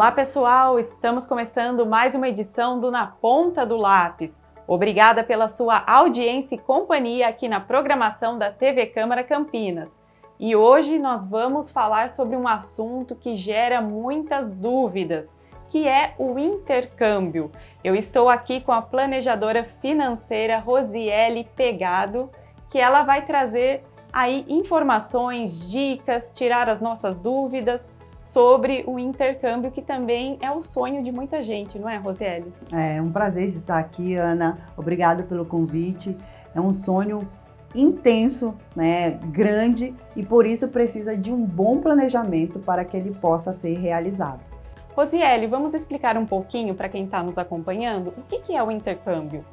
Olá pessoal, estamos começando mais uma edição do Na Ponta do Lápis. Obrigada pela sua audiência e companhia aqui na programação da TV Câmara Campinas. E hoje nós vamos falar sobre um assunto que gera muitas dúvidas, que é o intercâmbio. Eu estou aqui com a planejadora financeira Rosiele Pegado, que ela vai trazer aí informações, dicas, tirar as nossas dúvidas sobre o intercâmbio, que também é o sonho de muita gente, não é, Rosiele? É um prazer estar aqui, Ana. Obrigada pelo convite. É um sonho intenso, né, grande, e por isso precisa de um bom planejamento para que ele possa ser realizado. Rosiele, vamos explicar um pouquinho para quem está nos acompanhando o que é o intercâmbio?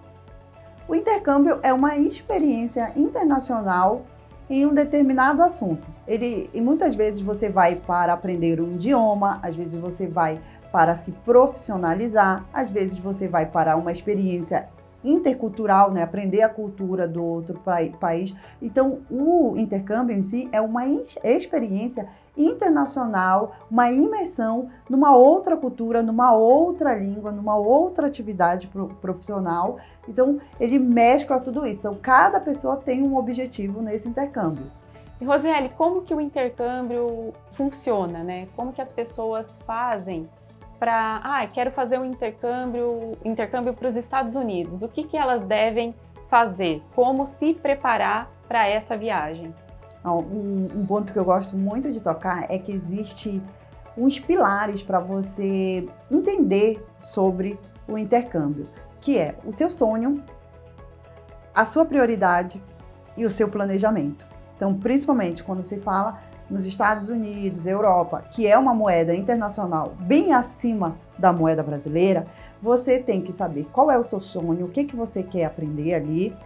O intercâmbio é uma experiência internacional em um determinado assunto. E muitas vezes você vai para aprender um idioma, às vezes você vai para se profissionalizar, às vezes você vai para uma experiência intercultural, né? Aprender a cultura do outro país. Então, o intercâmbio em si é uma experiência internacional, uma imersão numa outra cultura, numa outra língua, numa outra atividade profissional. Então, ele mescla tudo isso. Então, cada pessoa tem um objetivo nesse intercâmbio. E Rosiele, como que o intercâmbio funciona, né? Como que as pessoas fazem para, quero fazer um intercâmbio para os Estados Unidos? O que elas devem fazer? Como se preparar para essa viagem? Um ponto que eu gosto muito de tocar é que existe uns pilares para você entender sobre o intercâmbio, que é o seu sonho, a sua prioridade e o seu planejamento. Então, principalmente quando se fala nos Estados Unidos, Europa, que é uma moeda internacional bem acima da moeda brasileira, você tem que saber qual é o seu sonho, o que você quer aprender ali,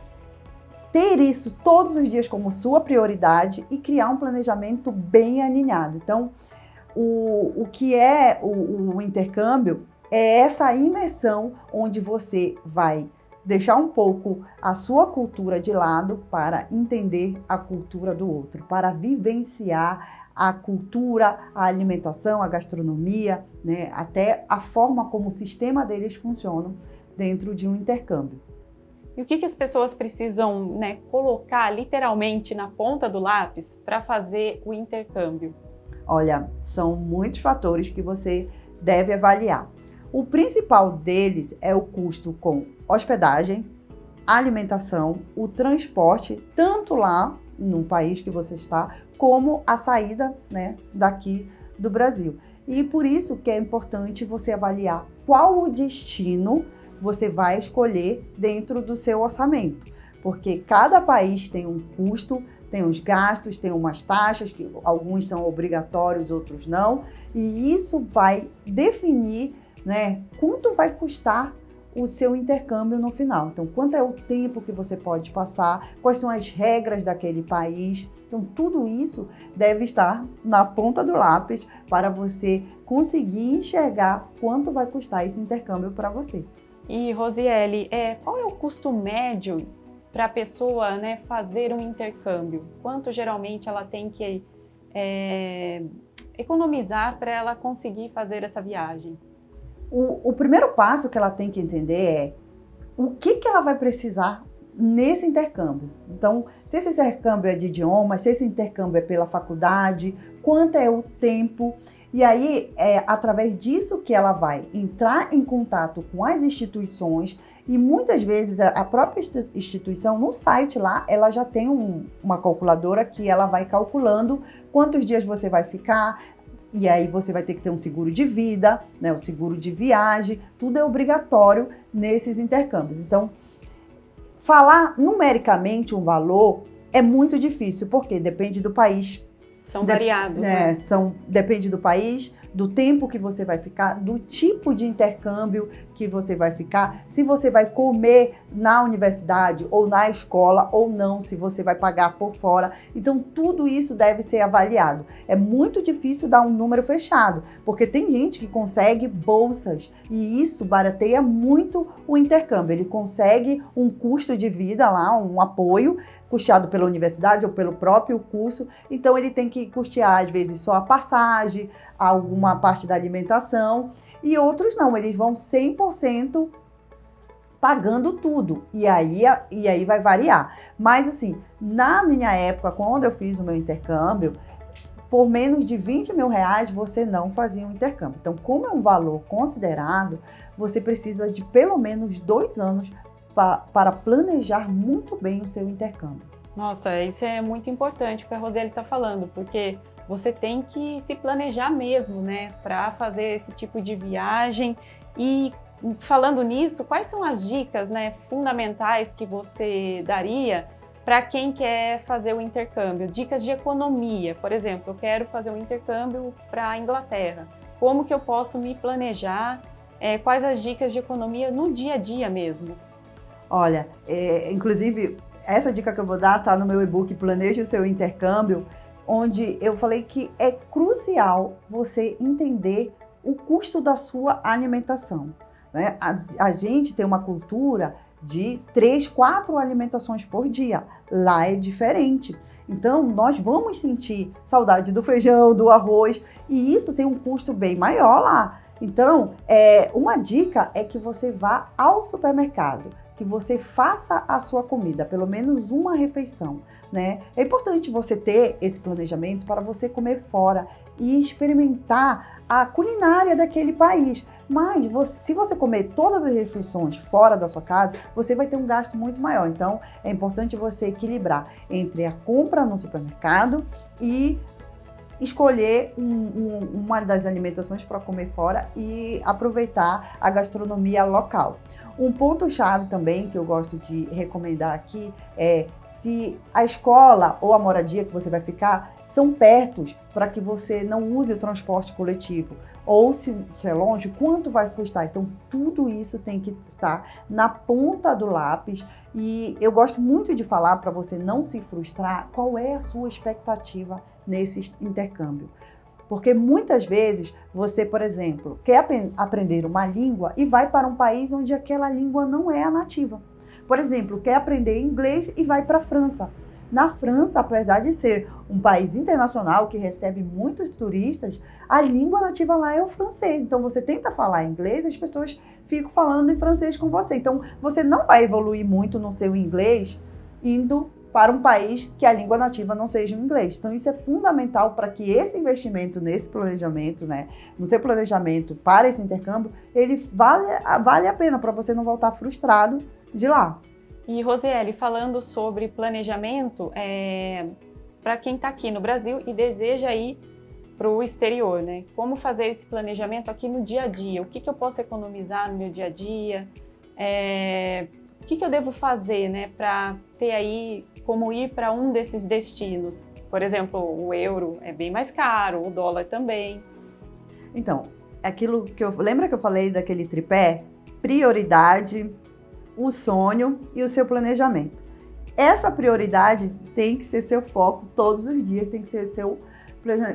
ter isso todos os dias como sua prioridade e criar um planejamento bem alinhado. Então, o que é o intercâmbio é essa imersão onde você vai deixar um pouco a sua cultura de lado para entender a cultura do outro, para vivenciar a cultura, a alimentação, a gastronomia, né, até a forma como o sistema deles funciona dentro de um intercâmbio. E o que as pessoas precisam, né, colocar literalmente na ponta do lápis para fazer o intercâmbio? Olha, são muitos fatores que você deve avaliar. O principal deles é o custo com hospedagem, alimentação, o transporte, tanto lá no país que você está, como a saída, né, daqui do Brasil. E por isso que é importante você avaliar qual o destino você vai escolher dentro do seu orçamento, porque cada país tem um custo, tem os gastos, tem umas taxas, que alguns são obrigatórios, outros não, e isso vai definir, né, quanto vai custar o seu intercâmbio no final. Então, quanto é o tempo que você pode passar, quais são as regras daquele país. Então, tudo isso deve estar na ponta do lápis para você conseguir enxergar quanto vai custar esse intercâmbio para você. E, Rosiele, qual é o custo médio para a pessoa, né, fazer um intercâmbio? Quanto geralmente ela tem que economizar para ela conseguir fazer essa viagem? O primeiro passo que ela tem que entender é o que ela vai precisar nesse intercâmbio. Então, se esse intercâmbio é de idiomas, se esse intercâmbio é pela faculdade, quanto é o tempo. E aí, é através disso que ela vai entrar em contato com as instituições e muitas vezes a própria instituição, no site lá, ela já tem uma calculadora que ela vai calculando quantos dias você vai ficar. E aí você vai ter que ter um seguro de vida, né, o seguro de viagem, tudo é obrigatório nesses intercâmbios. Então, falar numericamente um valor é muito difícil, porque depende do país. São variados, né? Depende do país, do tempo que você vai ficar, do tipo de intercâmbio que você vai ficar, se você vai comer na universidade ou na escola ou não, se você vai pagar por fora. Então, tudo isso deve ser avaliado. É muito difícil dar um número fechado, porque tem gente que consegue bolsas e isso barateia muito o intercâmbio. Ele consegue um custo de vida lá, um apoio, custeado pela universidade ou pelo próprio curso, então ele tem que custear, às vezes, só a passagem, alguma parte da alimentação, e outros não, eles vão 100% pagando tudo, e aí vai variar. Mas assim, na minha época, quando eu fiz o meu intercâmbio, por menos de 20 mil reais você não fazia um intercâmbio. Então, como é um valor considerado, você precisa de pelo menos 2 anos para planejar muito bem o seu intercâmbio. Nossa, isso é muito importante o que a Rosieli está falando, porque você tem que se planejar mesmo, né, para fazer esse tipo de viagem. E falando nisso, quais são as dicas, né, fundamentais que você daria para quem quer fazer o intercâmbio? Dicas de economia, por exemplo, eu quero fazer um intercâmbio para a Inglaterra. Como que eu posso me planejar? Quais as dicas de economia no dia a dia mesmo? Olha, inclusive, essa dica que eu vou dar está no meu e-book Planeje o Seu Intercâmbio, onde eu falei que é crucial você entender o custo da sua alimentação, né? A gente tem uma cultura de 3, 4 alimentações por dia. Lá é diferente. Então, nós vamos sentir saudade do feijão, do arroz, e isso tem um custo bem maior lá. Então, uma dica é que você vá ao supermercado, que você faça a sua comida, pelo menos uma refeição, né? É importante você ter esse planejamento para você comer fora e experimentar a culinária daquele país. Mas se você comer todas as refeições fora da sua casa, você vai ter um gasto muito maior. Então, é importante você equilibrar entre a compra no supermercado e escolher uma das alimentações para comer fora e aproveitar a gastronomia local. Um ponto-chave também que eu gosto de recomendar aqui é se a escola ou a moradia que você vai ficar são perto, para que você não use o transporte coletivo. Ou se é longe, quanto vai custar? Então, tudo isso tem que estar na ponta do lápis. E eu gosto muito de falar, para você não se frustrar, qual é a sua expectativa nesse intercâmbio. Porque muitas vezes você, por exemplo, quer aprender uma língua e vai para um país onde aquela língua não é a nativa. Por exemplo, quer aprender inglês e vai para a França. Na França, apesar de ser um país internacional que recebe muitos turistas, a língua nativa lá é o francês. Então, você tenta falar inglês e as pessoas ficam falando em francês com você. Então, você não vai evoluir muito no seu inglês indo para um país que a língua nativa não seja o inglês. Então, isso é fundamental para que esse investimento nesse planejamento, né, no seu planejamento para esse intercâmbio, ele vale a pena para você não voltar frustrado de lá. E, Rosieli, falando sobre planejamento, para quem está aqui no Brasil e deseja ir para o exterior, né? Como fazer esse planejamento aqui no dia a dia? O que eu posso economizar no meu dia a dia? O que eu devo fazer, né, para ter aí como ir para um desses destinos? Por exemplo, o euro é bem mais caro, o dólar também. Então, aquilo que lembra que eu falei daquele tripé? Prioridade, o sonho e o seu planejamento. Essa prioridade tem que ser seu foco todos os dias, tem que ser seu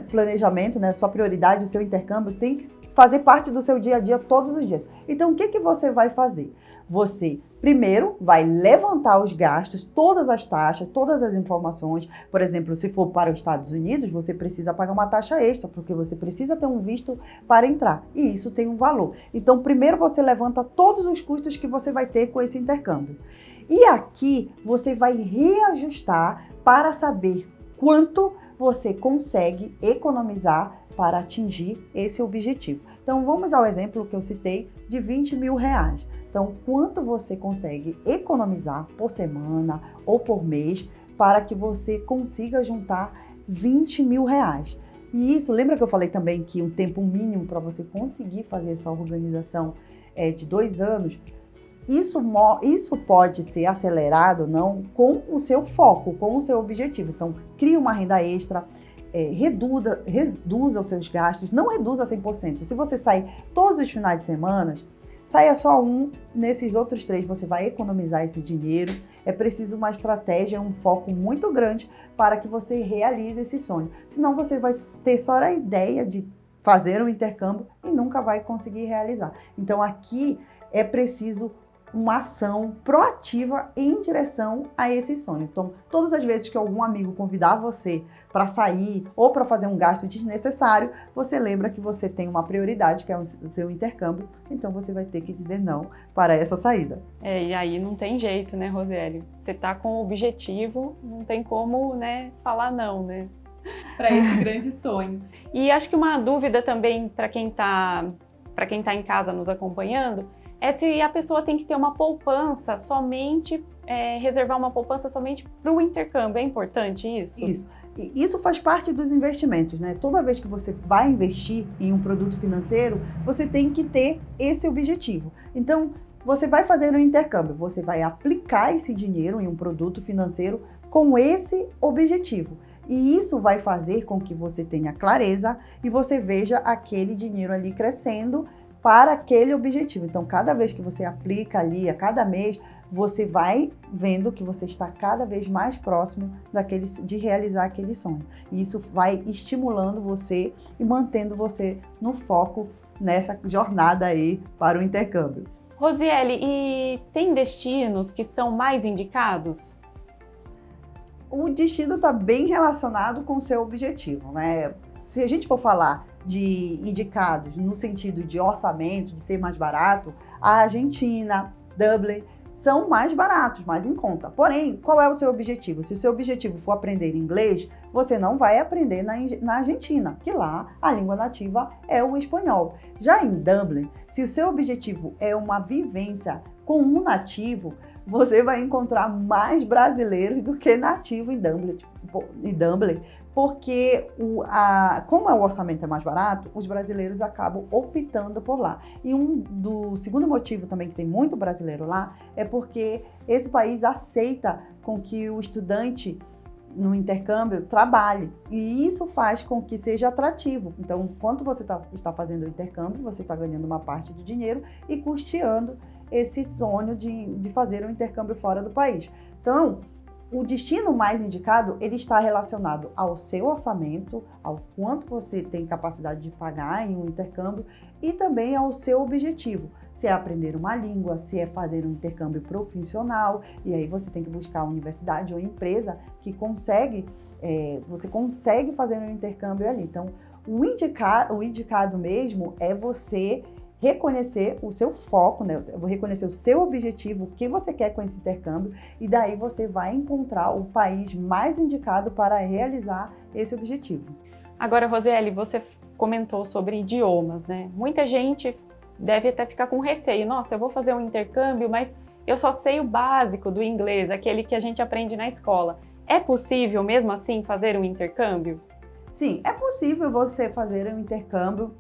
planejamento, né? Sua prioridade, o seu intercâmbio tem que fazer parte do seu dia a dia todos os dias. Então, o que você vai fazer? Você, primeiro, vai levantar os gastos, todas as taxas, todas as informações. Por exemplo, se for para os Estados Unidos, você precisa pagar uma taxa extra, porque você precisa ter um visto para entrar. E isso tem um valor. Então, primeiro você levanta todos os custos que você vai ter com esse intercâmbio. E aqui, você vai reajustar para saber quanto você consegue economizar para atingir esse objetivo. Então, vamos ao exemplo que eu citei de 20 mil reais. Então, quanto você consegue economizar por semana ou por mês para que você consiga juntar 20 mil reais? E isso, lembra que eu falei também que um tempo mínimo para você conseguir fazer essa organização é de 2 anos? Isso pode ser acelerado ou não com o seu foco, com o seu objetivo. Então, crie uma renda extra, reduza os seus gastos, não reduza 100%. Se você sair todos os finais de semana, saia só um, nesses outros 3 você vai economizar esse dinheiro. É preciso uma estratégia, um foco muito grande para que você realize esse sonho. Senão você vai ter só a ideia de fazer um intercâmbio e nunca vai conseguir realizar. Então aqui é preciso uma ação proativa em direção a esse sonho. Então, todas as vezes que algum amigo convidar você para sair ou para fazer um gasto desnecessário, você lembra que você tem uma prioridade, que é o seu intercâmbio, então você vai ter que dizer não para essa saída. E aí não tem jeito, né, Rosieli? Você tá com o objetivo, não tem como, né, falar não, né, para esse grande sonho. E acho que uma dúvida também para quem tá em casa nos acompanhando, é se a pessoa tem que ter uma poupança somente, reservar uma poupança somente para o intercâmbio. É importante isso? Isso. E isso faz parte dos investimentos, né? Toda vez que você vai investir em um produto financeiro, você tem que ter esse objetivo. Então, você vai fazer um intercâmbio, você vai aplicar esse dinheiro em um produto financeiro com esse objetivo. E isso vai fazer com que você tenha clareza e você veja aquele dinheiro ali crescendo para aquele objetivo. Então, cada vez que você aplica ali, a cada mês, você vai vendo que você está cada vez mais próximo de realizar aquele sonho. E isso vai estimulando você e mantendo você no foco nessa jornada aí para o intercâmbio. Rosieli, e tem destinos que são mais indicados? O destino está bem relacionado com o seu objetivo, né? Se a gente for falar de indicados no sentido de orçamento, de ser mais barato, a Argentina, Dublin, são mais baratos, mais em conta. Porém, qual é o seu objetivo? Se o seu objetivo for aprender inglês, você não vai aprender na Argentina, que lá a língua nativa é o espanhol. Já em Dublin, se o seu objetivo é uma vivência com um nativo, você vai encontrar mais brasileiros do que nativo em Dublin, porque como o orçamento é mais barato, os brasileiros acabam optando por lá. E do segundo motivo também que tem muito brasileiro lá é porque esse país aceita com que o estudante no intercâmbio trabalhe, e isso faz com que seja atrativo. Então, enquanto você está fazendo o intercâmbio, você está ganhando uma parte do dinheiro e custeando esse sonho de fazer um intercâmbio fora do país. Então, o destino mais indicado, ele está relacionado ao seu orçamento, ao quanto você tem capacidade de pagar em um intercâmbio e também ao seu objetivo. Se é aprender uma língua, se é fazer um intercâmbio profissional, e aí você tem que buscar a universidade ou empresa que você consegue fazer um intercâmbio ali. Então, o indicado mesmo é você reconhecer o seu foco, né? Reconhecer o seu objetivo, o que você quer com esse intercâmbio, e daí você vai encontrar o país mais indicado para realizar esse objetivo. Agora, Rosieli, você comentou sobre idiomas, né? Muita gente deve até ficar com receio. Nossa, eu vou fazer um intercâmbio, mas eu só sei o básico do inglês, aquele que a gente aprende na escola. É possível mesmo assim fazer um intercâmbio? Sim, é possível você fazer um intercâmbio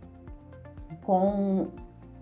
com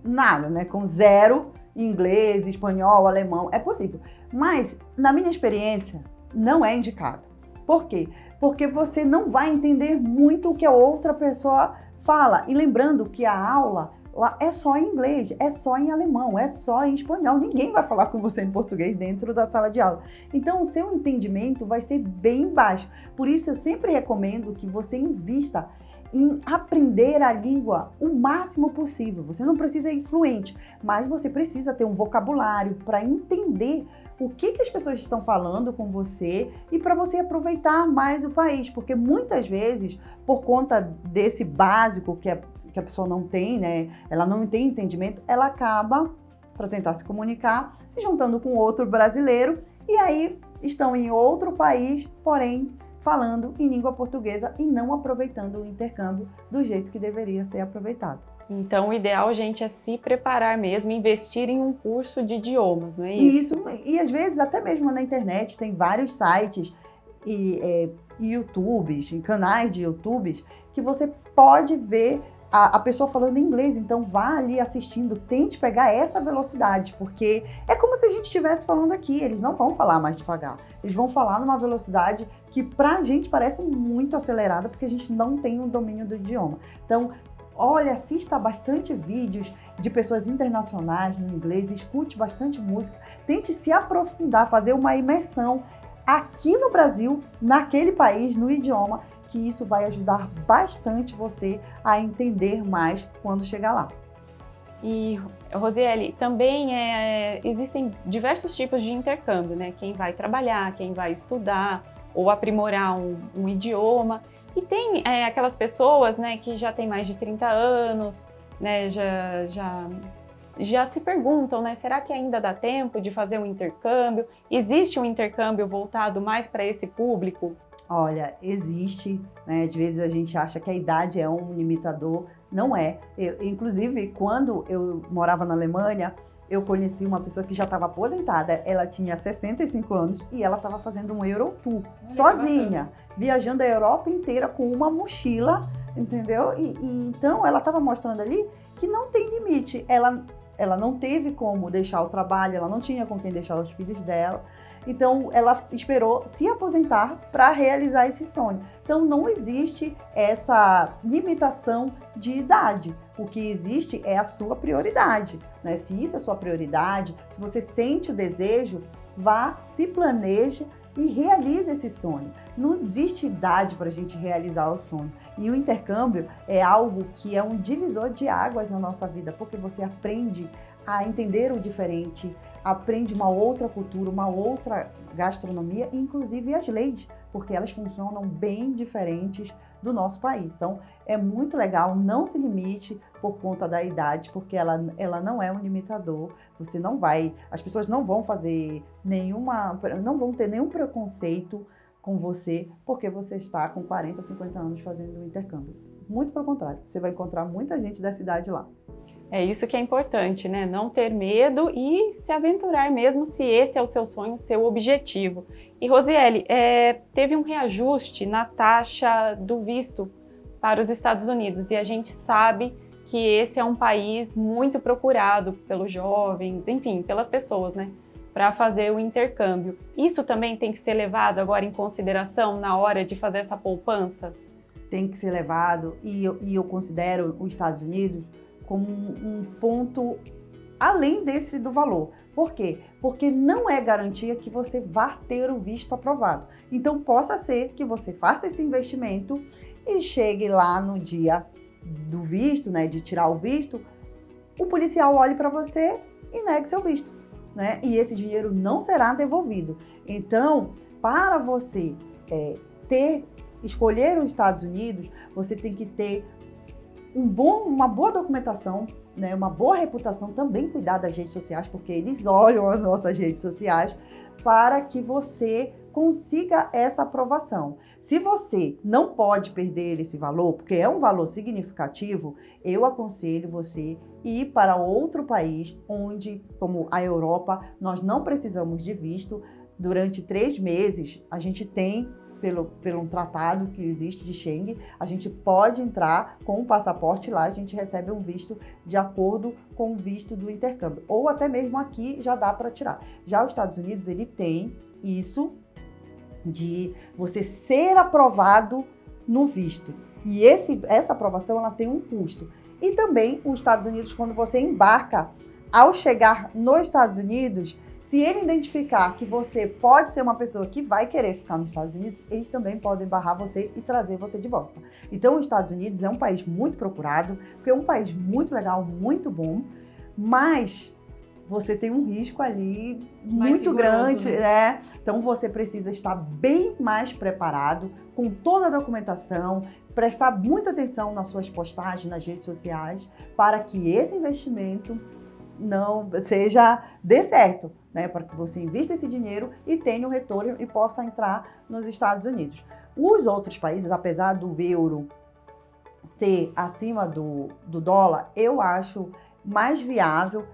nada, né? Com zero inglês, espanhol, alemão, é possível. Mas, na minha experiência, não é indicado. Por quê? Porque você não vai entender muito o que a outra pessoa fala. E lembrando que a aula lá é só em inglês, é só em alemão, é só em espanhol. Ninguém vai falar com você em português dentro da sala de aula. Então, o seu entendimento vai ser bem baixo. Por isso, eu sempre recomendo que você invista em aprender a língua o máximo possível. Você não precisa ir fluente, mas você precisa ter um vocabulário para entender o que as pessoas estão falando com você e para você aproveitar mais o país, porque muitas vezes, por conta desse básico que a pessoa não tem, né? Ela não tem entendimento, ela acaba, para tentar se comunicar, se juntando com outro brasileiro e aí estão em outro país, porém falando em língua portuguesa e não aproveitando o intercâmbio do jeito que deveria ser aproveitado. Então, o ideal, gente, é se preparar mesmo, investir em um curso de idiomas, não é isso? Isso, e às vezes até mesmo na internet tem vários sites e YouTubes, canais de YouTubes, que você pode ver a pessoa falando inglês, então vá ali assistindo, tente pegar essa velocidade, porque é como se a gente estivesse falando aqui, eles não vão falar mais devagar, eles vão falar numa velocidade que pra gente parece muito acelerada, porque a gente não tem o domínio do idioma. Então, olha, assista bastante vídeos de pessoas internacionais no inglês, escute bastante música, tente se aprofundar, fazer uma imersão aqui no Brasil, naquele país, no idioma, que isso vai ajudar bastante você a entender mais quando chegar lá. E, Rosiele, também existem diversos tipos de intercâmbio, né? Quem vai trabalhar, quem vai estudar ou aprimorar um idioma. E tem aquelas pessoas, né, que já têm mais de 30 anos, né, já se perguntam, né, será que ainda dá tempo de fazer um intercâmbio? Existe um intercâmbio voltado mais para esse público? Olha, existe, né? Às vezes a gente acha que a idade é um limitador, não é. Inclusive, quando eu morava na Alemanha, eu conheci uma pessoa que já estava aposentada, ela tinha 65 anos e ela estava fazendo um Eurotour, sozinha, viajando a Europa inteira com uma mochila, entendeu? Então ela estava mostrando ali que não tem limite, ela não teve como deixar o trabalho, ela não tinha com quem deixar os filhos dela. Então, ela esperou se aposentar para realizar esse sonho. Então, não existe essa limitação de idade. O que existe é a sua prioridade, né? Se isso é sua prioridade, se você sente o desejo, vá, se planeje e realize esse sonho. Não existe idade para a gente realizar o sonho. E o intercâmbio é algo que é um divisor de águas na nossa vida, porque você aprende a entender o diferente, aprende uma outra cultura, uma outra gastronomia, inclusive as leis, porque elas funcionam bem diferentes do nosso país. Então, é muito legal, não se limite por conta da idade, porque ela não é um limitador. Você não vai, as pessoas não vão fazer não vão ter nenhum preconceito com você, porque você está com 40, 50 anos fazendo um intercâmbio. Muito pelo contrário, você vai encontrar muita gente da cidade lá. É isso que é importante, né? Não ter medo e se aventurar mesmo se esse é o seu sonho, seu objetivo. E Rosiele, teve um reajuste na taxa do visto para os Estados Unidos e a gente sabe que esse é um país muito procurado pelos jovens, enfim, pelas pessoas, né? Para fazer o intercâmbio. Isso também tem que ser levado agora em consideração na hora de fazer essa poupança? Tem que ser levado e eu considero os Estados Unidos como um ponto além desse do valor. Por quê? Porque não é garantia que você vá ter o visto aprovado. Então, possa ser que você faça esse investimento e chegue lá no dia do visto, né, de tirar o visto, o policial olhe para você e negue seu visto, né? E esse dinheiro não será devolvido. Então, para você escolher os Estados Unidos, você tem que ter uma boa documentação, né, uma boa reputação, também cuidar das redes sociais, porque eles olham as nossas redes sociais para que você consiga essa aprovação. Se você não pode perder esse valor, porque é um valor significativo, eu aconselho você ir para outro país onde, como a Europa, nós não precisamos de visto. Durante 3 meses, a gente tem pelo um tratado que existe de Schengen, a gente pode entrar com o passaporte lá, a gente recebe um visto de acordo com o visto do intercâmbio. Ou até mesmo aqui já dá para tirar. Já os Estados Unidos, ele tem isso de você ser aprovado no visto. E essa aprovação, ela tem um custo. E também os Estados Unidos, quando você embarca, ao chegar nos Estados Unidos, se ele identificar que você pode ser uma pessoa que vai querer ficar nos Estados Unidos, eles também podem barrar você e trazer você de volta. Então, os Estados Unidos é um país muito procurado, porque é um país muito legal, muito bom, mas você tem um risco ali muito grande, né? Então, você precisa estar bem mais preparado, com toda a documentação, prestar muita atenção nas suas postagens, nas redes sociais, para que esse investimento dê certo, né? Para que você invista esse dinheiro e tenha um retorno e possa entrar nos Estados Unidos. Os outros países, apesar do euro ser acima do dólar, eu acho mais viável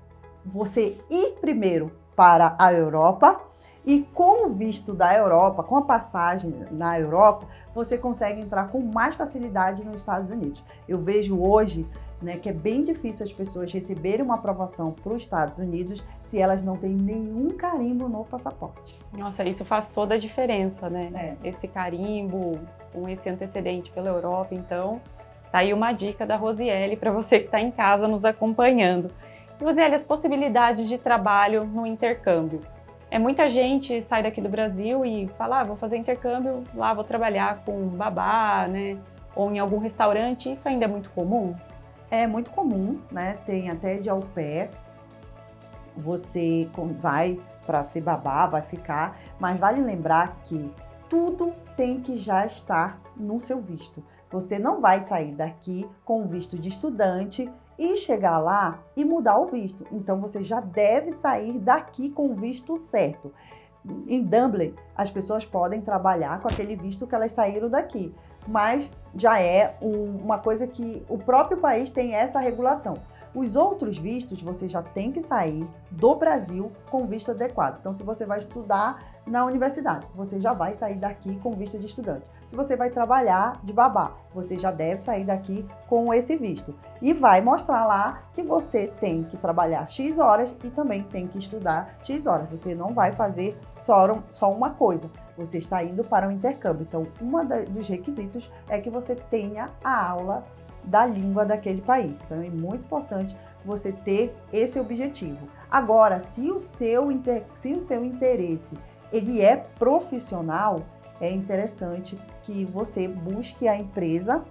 você ir primeiro para a Europa e com o visto da Europa, com a passagem na Europa, você consegue entrar com mais facilidade nos Estados Unidos. Eu vejo hoje, né, que é bem difícil as pessoas receberem uma aprovação para os Estados Unidos se elas não têm nenhum carimbo no passaporte. Nossa, isso faz toda a diferença, né? Esse carimbo, com esse antecedente pela Europa, então, tá aí uma dica da Rosiele para você que está em casa nos acompanhando. E, Rosiele, as possibilidades de trabalho no intercâmbio. Muita gente sai daqui do Brasil e fala, vou fazer intercâmbio, lá vou trabalhar com babá, né? Ou em algum restaurante, isso ainda é muito comum? é muito comum, né? Tem até de au pair, você vai para ser babá, vai ficar, mas vale lembrar que tudo tem que já estar no seu visto. Você não vai sair daqui com o visto de estudante e chegar lá e mudar o visto. Então você já deve sair daqui com o visto certo. Em Dublin, as pessoas podem trabalhar com aquele visto que elas saíram daqui, mas já é uma coisa que o próprio país tem essa regulação. Os outros vistos, você já tem que sair do Brasil com visto adequado. Então, se você vai estudar na universidade, você já vai sair daqui com visto de estudante. Se você vai trabalhar de babá, você já deve sair daqui com esse visto. E vai mostrar lá que você tem que trabalhar X horas e também tem que estudar X horas. Você não vai fazer só uma coisa. Você está indo para um intercâmbio. Então, dos requisitos é que você tenha a aula da língua daquele país. Então é muito importante você ter esse objetivo. Agora, se o seu interesse ele é profissional, é interessante que você busque a empresa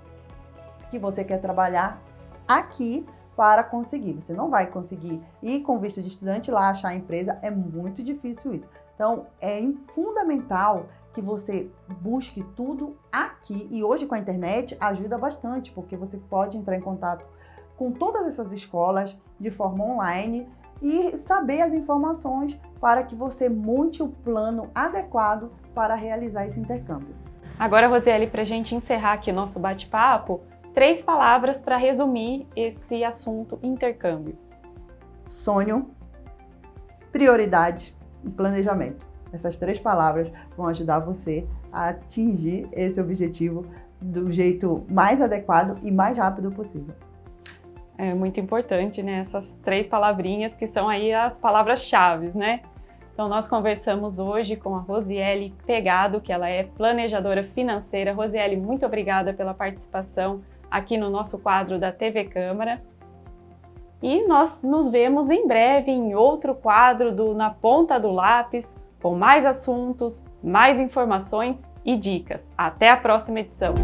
que você quer trabalhar aqui para conseguir. Você não vai conseguir ir com visto de estudante lá, achar a empresa, é muito difícil isso. Então, é fundamental que você busque tudo aqui. E hoje com a internet ajuda bastante, porque você pode entrar em contato com todas essas escolas de forma online e saber as informações para que você monte o plano adequado para realizar esse intercâmbio. Agora, Rosiele, para a gente encerrar aqui nosso bate-papo, 3 palavras para resumir esse assunto intercâmbio. Sonho, prioridade e planejamento. Essas 3 palavras vão ajudar você a atingir esse objetivo do jeito mais adequado e mais rápido possível. É muito importante, né? Essas 3 palavrinhas que são aí as palavras-chave, né? Então, nós conversamos hoje com a Rosiele Pegado, que ela é planejadora financeira. Rosiele, muito obrigada pela participação aqui no nosso quadro da TV Câmara. E nós nos vemos em breve em outro quadro do Na Ponta do Lápis, com mais assuntos, mais informações e dicas. Até a próxima edição!